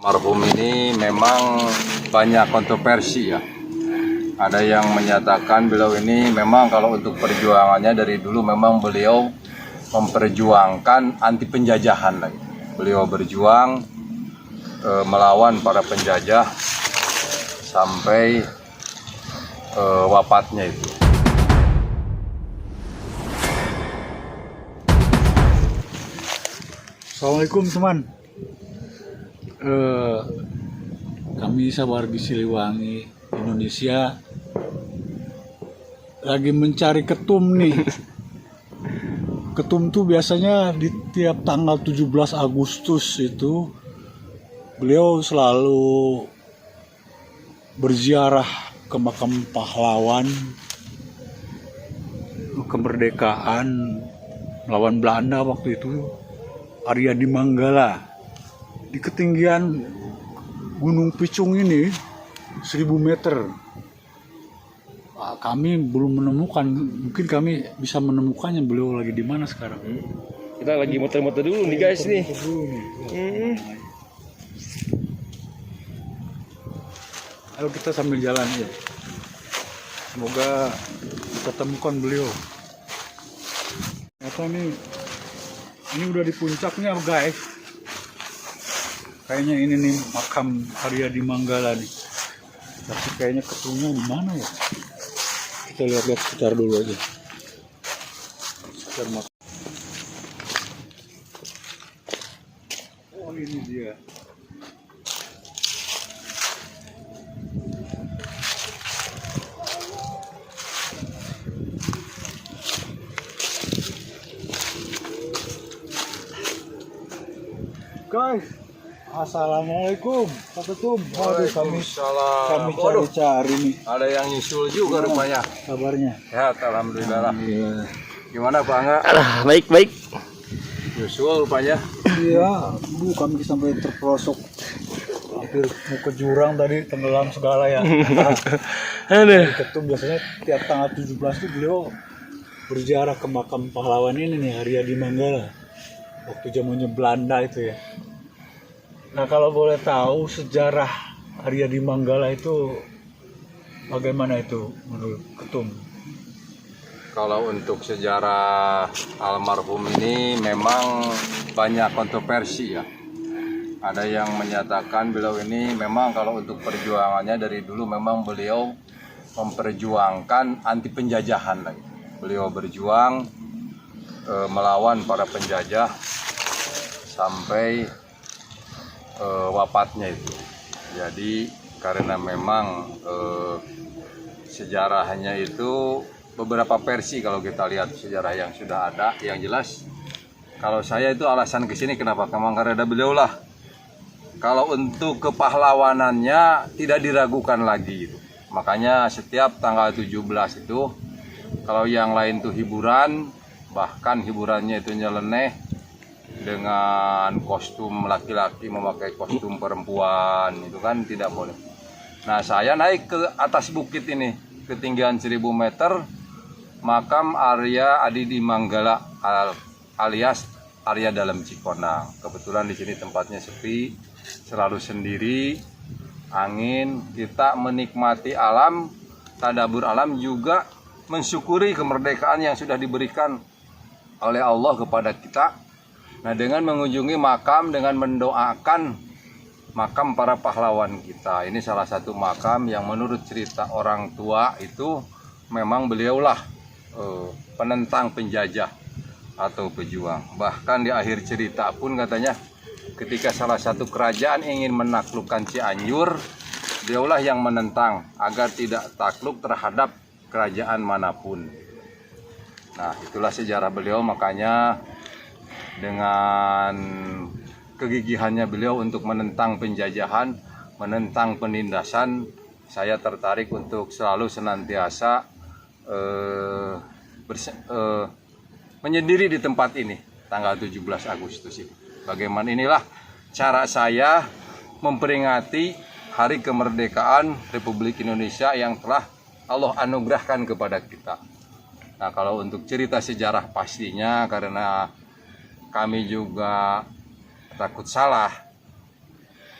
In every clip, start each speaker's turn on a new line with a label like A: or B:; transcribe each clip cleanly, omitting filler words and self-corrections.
A: Almarhum ini memang banyak kontroversi ya. Ada yang menyatakan beliau ini memang kalau untuk perjuangannya dari dulu memang beliau memperjuangkan anti penjajahan lagi. Beliau berjuang melawan para penjajah sampai wafatnya itu.
B: Assalamualaikum teman. Kami sabar di Siliwangi, Indonesia, lagi mencari ketum nih. Ketum tuh biasanya di tiap tanggal 17 Agustus itu beliau selalu berziarah ke makam pahlawan kemerdekaan melawan Belanda waktu itu, Arya di Manggala. Di ketinggian Gunung Picung ini 1000 meter. Kami belum menemukan, mungkin kami bisa menemukannya. Beliau lagi di mana sekarang?
C: Kita lagi muter-muter dulu nih guys nih.
B: Ayo kita sambil jalan ya. Semoga kita temukan beliau. Ternyata ini udah di puncaknya guys. Kayaknya ini nih makam Arya di Manggala nih. Tapi kayaknya ketumnya di mana ya? Kita lihat-lihat sekitar dulu aja. Sekitar makam. Oh ini dia. Guys, assalamualaikum Pak Ketum. Waduh, kami cari-cari nih.
A: Ada yang nyusul juga rupanya.
B: Kabarnya?
A: Sehat, alhamdulillah. Gimana Pak Angga?
C: Baik.
A: Nyusul rupanya.
B: Iya, kami sampai terperosok, hampir mau ke jurang tadi, tenggelam segala ya.
C: Aduh.
B: Ketum biasanya tiap tanggal 17 itu beliau berziarah ke makam pahlawan ini nih, Arya di Manggala. Waktu zamannya Belanda itu ya. Nah, kalau boleh tahu sejarah Arya di Manggala itu bagaimana itu menurut Ketum?
A: Kalau untuk sejarah almarhum ini memang banyak kontroversi ya. Ada yang menyatakan beliau ini memang kalau untuk perjuangannya dari dulu memang beliau memperjuangkan anti penjajahan lagi. Beliau berjuang melawan para penjajah sampai wafatnya itu. Jadi karena memang sejarahnya itu beberapa versi kalau kita lihat sejarah yang sudah ada. Yang jelas kalau saya itu alasan kesini kenapa, karena ada beliau lah. Kalau untuk kepahlawanannya tidak diragukan lagi gitu. Makanya setiap tanggal 17 itu kalau yang lain tuh hiburan, bahkan hiburannya itu nyeleneh dengan kostum laki-laki memakai kostum perempuan, itu kan tidak boleh. Nah, saya naik ke atas bukit ini, ketinggian 1000 meter, makam Arya Adi di Manggala alias Arya dalam Cikonang. Kebetulan di sini tempatnya sepi, selalu sendiri, angin, kita menikmati alam, tadabur alam, juga mensyukuri kemerdekaan yang sudah diberikan oleh Allah kepada kita. Nah, dengan mengunjungi makam, dengan mendoakan makam para pahlawan kita. Ini salah satu makam yang menurut cerita orang tua itu memang beliaulah penentang penjajah atau pejuang. Bahkan di akhir cerita pun katanya ketika salah satu kerajaan ingin menaklukkan Cianjur, beliaulah yang menentang agar tidak takluk terhadap kerajaan manapun. Nah, itulah sejarah beliau, makanya dengan kegigihannya beliau untuk menentang penjajahan, menentang penindasan, saya tertarik untuk selalu senantiasa menyendiri di tempat ini tanggal 17 Agustus ini. Bagaimana inilah cara saya memperingati hari kemerdekaan Republik Indonesia yang telah Allah anugerahkan kepada kita. Nah, kalau untuk cerita sejarah pastinya karena kami juga takut salah,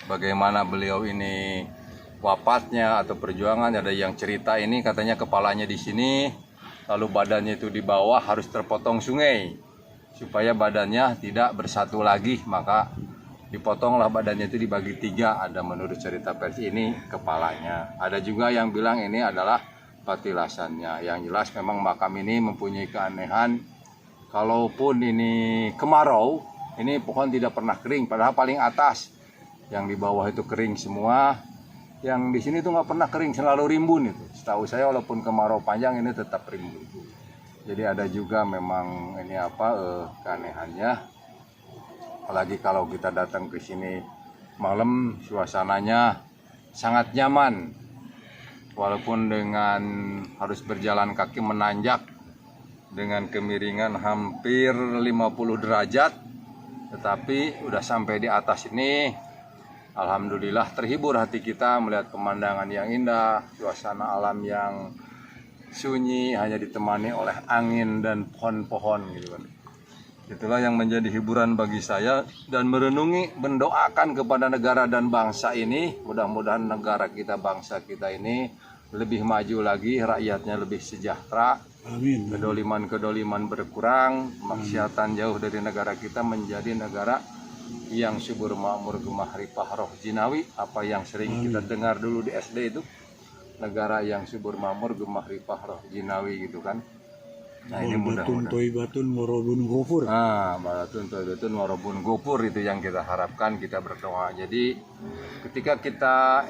A: bagaimana beliau ini wafatnya atau perjuangan. Ada yang cerita ini katanya kepalanya di sini, lalu badannya itu di bawah harus terpotong sungai supaya badannya tidak bersatu lagi, maka dipotonglah badannya itu dibagi 3. Ada menurut cerita versi ini kepalanya. Ada juga yang bilang ini adalah patilasannya. Yang jelas memang makam ini mempunyai keanehan. Kalaupun ini kemarau, ini pohon tidak pernah kering, padahal paling atas. Yang di bawah itu kering semua. Yang di sini tuh nggak pernah kering, selalu rimbun itu. Setahu saya walaupun kemarau panjang ini tetap rimbun. Jadi ada juga memang ini keanehannya. Apalagi kalau kita datang ke sini malam, suasananya sangat nyaman. Walaupun dengan harus berjalan kaki menanjak dengan kemiringan hampir 50 derajat, tetapi udah sampai di atas ini, alhamdulillah terhibur hati kita melihat pemandangan yang indah, suasana alam yang sunyi, hanya ditemani oleh angin dan pohon-pohon gitu kan. Itulah yang menjadi hiburan bagi saya, dan merenungi, mendoakan kepada negara dan bangsa ini. Mudah-mudahan negara kita, bangsa kita ini lebih maju lagi, rakyatnya lebih sejahtera.
B: Amin.
A: Kedoliman berkurang, maksiatan jauh dari negara kita, menjadi negara yang subur makmur gemah ripah roh jinawi. Apa yang sering kita dengar dulu di SD itu, negara yang subur makmur gemah ripah roh jinawi gitu kan. Nah ini
B: Batun
A: mudah-mudahan.
B: toibatun warobun gofur.
A: Balatun toibatun warobun gopur, itu yang kita harapkan, kita berdoa. Jadi ketika kita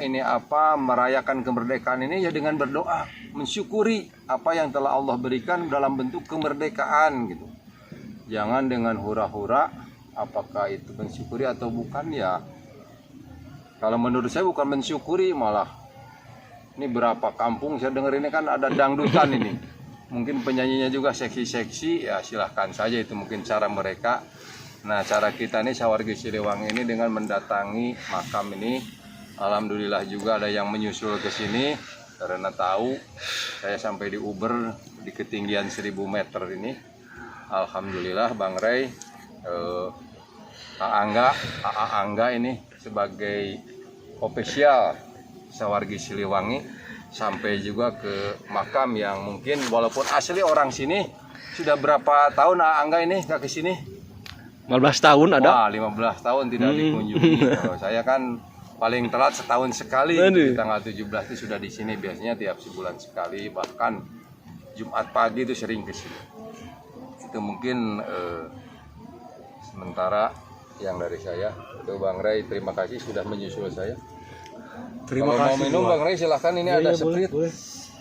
A: merayakan kemerdekaan ini ya dengan berdoa, mensyukuri apa yang telah Allah berikan dalam bentuk kemerdekaan gitu. Jangan dengan hura-hura, apakah itu mensyukuri atau bukan ya. Kalau menurut saya bukan mensyukuri, malah ini berapa kampung saya dengar ini kan ada dangdutan ini. Mungkin penyanyinya juga seksi-seksi, ya silahkan saja, itu mungkin cara mereka. Nah cara kita nih Sawargi Siliwangi ini dengan mendatangi makam ini, alhamdulillah juga ada yang menyusul ke sini. Karena tahu saya sampai di Uber di ketinggian 1000 meter ini. Alhamdulillah Bang Ray, AA Angga ini sebagai official Sawargi Siliwangi sampai juga ke makam yang mungkin walaupun asli orang sini. Sudah berapa tahun Angga ini nggak ke sini?
C: 15 tahun ada.
A: Wah, 15 tahun tidak dikunjungi. Kalau saya kan paling telat setahun sekali.
C: Aduh.
A: Di tanggal 17 itu sudah di sini, biasanya tiap sebulan sekali, bahkan Jumat pagi itu sering ke sini. Itu mungkin sementara yang dari saya. Itu Bang Ray, terima kasih sudah menyusul saya.
B: Terima
A: Kalau
B: kasih.
A: mau minum Bang Ray silahkan, ini
B: Iya,
A: ada
B: iya,
A: sprit.
B: boleh.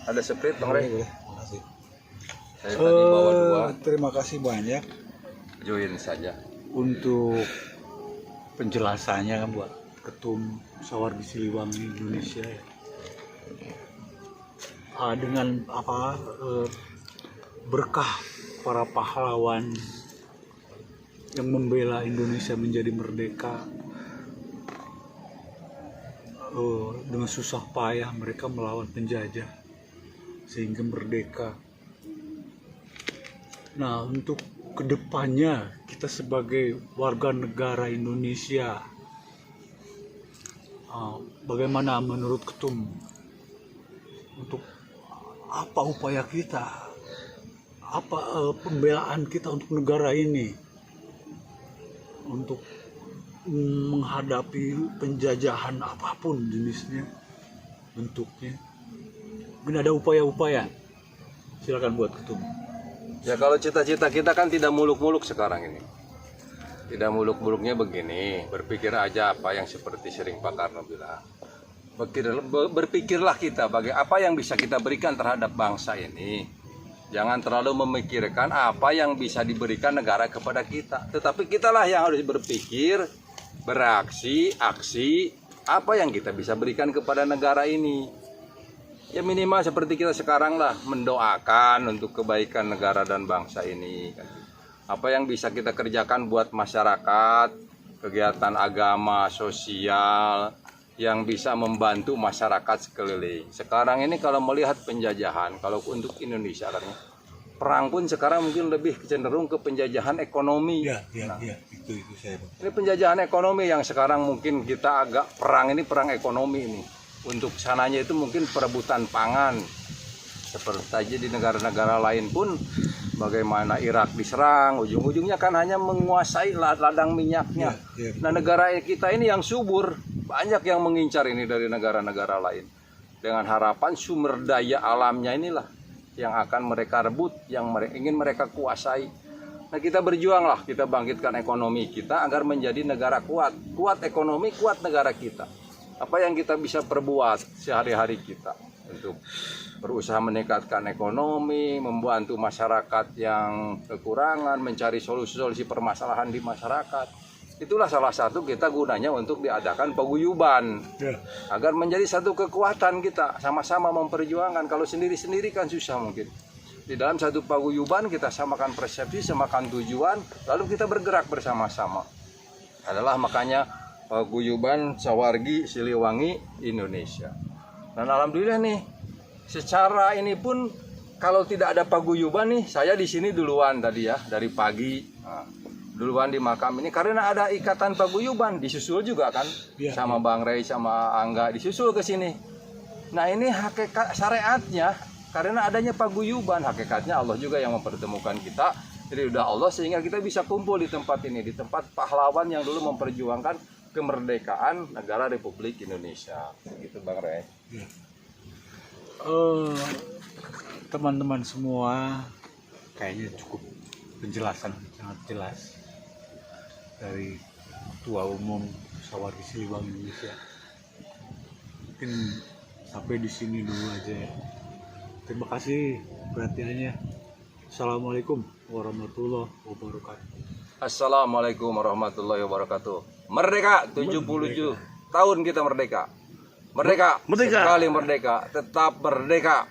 A: Ada sprit Bang Ray.
B: Boleh. Makasih.
A: Saya tadi bawa 2,
B: Terima kasih banyak
A: join saja.
B: untuk penjelasannya buat Ketum Sawargi Siliwangi Indonesia. Dengan berkah para pahlawan yang membela Indonesia menjadi merdeka, dengan susah payah mereka melawan penjajah sehingga merdeka. Nah, untuk kedepannya kita sebagai warga negara Indonesia, bagaimana menurut Ketum, untuk apa upaya kita, apa pembelaan kita untuk negara ini, untuk menghadapi penjajahan apapun jenisnya, bentuknya. Mungkin ada upaya-upaya. Silakan buat Ketum.
A: Ya kalau cita-cita kita kan tidak muluk-muluk sekarang ini. Tidak muluk-muluknya begini, berpikir aja apa yang seperti sering Pak Karno bilang. Berpikirlah kita apa yang bisa kita berikan terhadap bangsa ini. Jangan terlalu memikirkan apa yang bisa diberikan negara kepada kita. Tetapi kitalah yang harus berpikir, beraksi, aksi, apa yang kita bisa berikan kepada negara ini. Ya minimal seperti kita sekarang lah, mendoakan untuk kebaikan negara dan bangsa ini. Apa yang bisa kita kerjakan buat masyarakat, kegiatan agama, sosial, yang bisa membantu masyarakat sekeliling. Sekarang ini kalau melihat penjajahan, kalau untuk Indonesia perang pun sekarang mungkin lebih cenderung ke penjajahan ekonomi.
B: Ya, itu saya.
A: Ini penjajahan ekonomi yang sekarang mungkin kita agak perang ekonomi ini. Untuk sananya itu mungkin perebutan pangan. Seperti aja di negara-negara lain pun bagaimana Irak diserang, ujung-ujungnya kan hanya menguasai ladang minyaknya. Nah, negara kita ini yang subur, banyak yang mengincar ini dari negara-negara lain. Dengan harapan sumber daya alamnya inilah yang akan mereka rebut, yang ingin mereka kuasai. Nah, kita berjuanglah, kita bangkitkan ekonomi kita agar menjadi negara kuat. Kuat ekonomi, kuat negara kita. Apa yang kita bisa perbuat sehari-hari kita untuk berusaha meningkatkan ekonomi, membantu masyarakat yang kekurangan, mencari solusi-solusi permasalahan di masyarakat. Itulah salah satu kita gunanya untuk diadakan paguyuban. Agar menjadi satu kekuatan kita, sama-sama memperjuangkan. Kalau sendiri-sendiri kan susah mungkin. Di dalam satu paguyuban kita samakan persepsi, samakan tujuan, lalu kita bergerak bersama-sama. Adalah makanya paguyuban Sawargi Siliwangi Indonesia. Dan alhamdulillah nih, secara ini pun kalau tidak ada paguyuban nih, saya di sini duluan tadi ya, dari pagi duluan di makam ini karena ada ikatan paguyuban, disusul juga kan sama Bang Rey sama Angga disusul ke sini. Nah, ini hakikat syariatnya karena adanya paguyuban, hakikatnya Allah juga yang mempertemukan kita. Jadi udah Allah sehingga kita bisa kumpul di tempat ini, di tempat pahlawan yang dulu memperjuangkan kemerdekaan negara Republik Indonesia. Gitu Bang Rey.
B: Teman-teman semua kayaknya cukup penjelasan sangat jelas dari Ketua Umum Sawargi Siliwangi Indonesia. Mungkin sampai di sini dulu aja ya. Terima kasih perhatiannya. Assalamualaikum warahmatullahi wabarakatuh.
A: Assalamualaikum warahmatullahi wabarakatuh. Merdeka 77 tahun kita merdeka. Merdeka. Sekali merdeka, tetap merdeka.